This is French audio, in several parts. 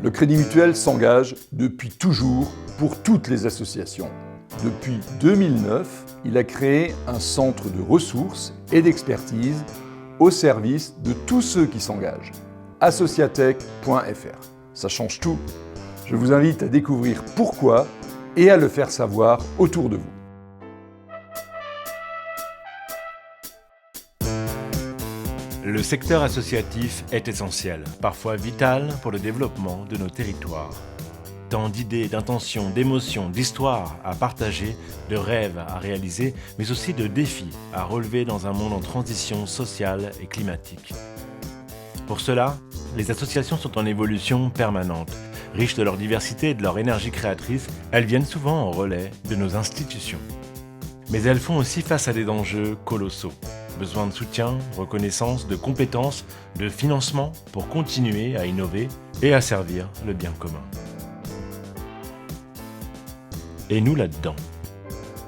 Le Crédit Mutuel s'engage depuis toujours pour toutes les associations. Depuis 2009, il a créé un centre de ressources et d'expertise au service de tous ceux qui s'engagent. Associatech.fr. Ça change tout. Je vous invite à découvrir pourquoi et à le faire savoir autour de vous. Le secteur associatif est essentiel, parfois vital pour le développement de nos territoires. Tant d'idées, d'intentions, d'émotions, d'histoires à partager, de rêves à réaliser, mais aussi de défis à relever dans un monde en transition sociale et climatique. Pour cela, les associations sont en évolution permanente. Riches de leur diversité et de leur énergie créatrice, elles viennent souvent en relais de nos institutions. Mais elles font aussi face à des enjeux colossaux. Besoin de soutien, reconnaissance, de compétences, de financement pour continuer à innover et à servir le bien commun. Et nous là-dedans,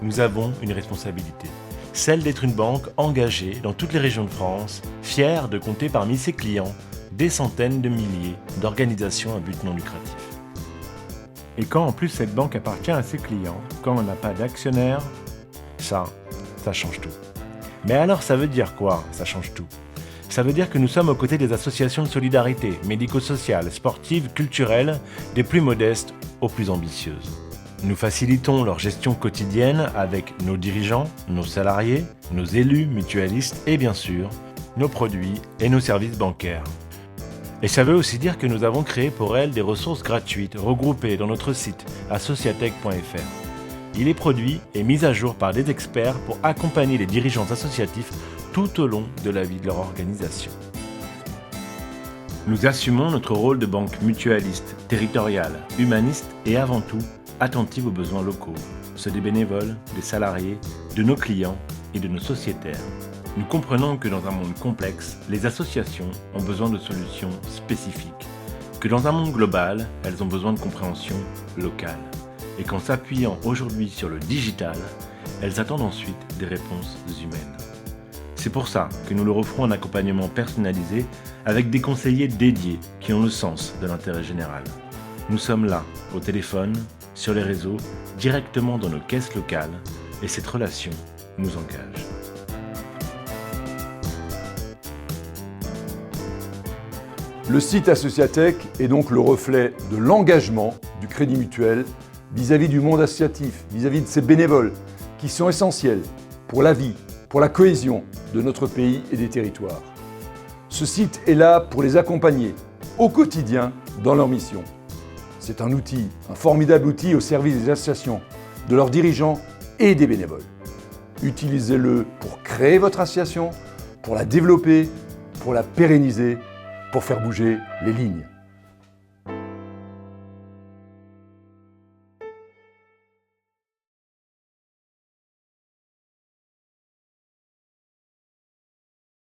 nous avons une responsabilité, celle d'être une banque engagée dans toutes les régions de France, fière de compter parmi ses clients des centaines de milliers d'organisations à but non lucratif. Et quand en plus cette banque appartient à ses clients, quand on n'a pas d'actionnaire, ça change tout. Mais alors ça veut dire quoi, ça change tout? Ça veut dire que nous sommes aux côtés des associations de solidarité, médico-sociales, sportives, culturelles, des plus modestes aux plus ambitieuses. Nous facilitons leur gestion quotidienne avec nos dirigeants, nos salariés, nos élus mutualistes et bien sûr, nos produits et nos services bancaires. Et ça veut aussi dire que nous avons créé pour elles des ressources gratuites regroupées dans notre site associatech.fr. Il est produit et mis à jour par des experts pour accompagner les dirigeants associatifs tout au long de la vie de leur organisation. Nous assumons notre rôle de banque mutualiste, territoriale, humaniste et avant tout attentive aux besoins locaux, ceux des bénévoles, des salariés, de nos clients et de nos sociétaires. Nous comprenons que dans un monde complexe, les associations ont besoin de solutions spécifiques, que dans un monde global, elles ont besoin de compréhension locale. Et qu'en s'appuyant aujourd'hui sur le digital, elles attendent ensuite des réponses humaines. C'est pour ça que nous leur offrons un accompagnement personnalisé avec des conseillers dédiés qui ont le sens de l'intérêt général. Nous sommes là, au téléphone, sur les réseaux, directement dans nos caisses locales, et cette relation nous engage. Le site Associatech est donc le reflet de l'engagement du Crédit Mutuel vis-à-vis du monde associatif, vis-à-vis de ses bénévoles, qui sont essentiels pour la vie, pour la cohésion de notre pays et des territoires. Ce site est là pour les accompagner au quotidien dans leur mission. C'est un outil, un formidable outil au service des associations, de leurs dirigeants et des bénévoles. Utilisez-le pour créer votre association, pour la développer, pour la pérenniser, pour faire bouger les lignes.